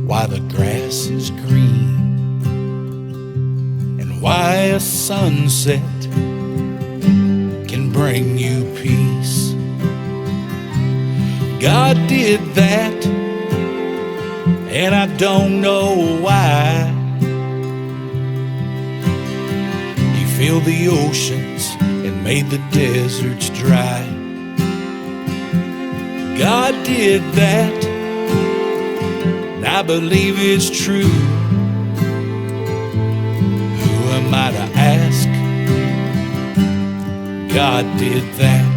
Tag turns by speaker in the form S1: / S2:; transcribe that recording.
S1: Why the grass is green and why a sunset can bring you peace. God did that, and I don't know why. He filled the oceans and made the deserts dry. God did that, and I believe it's true. Who am I to ask? God did that.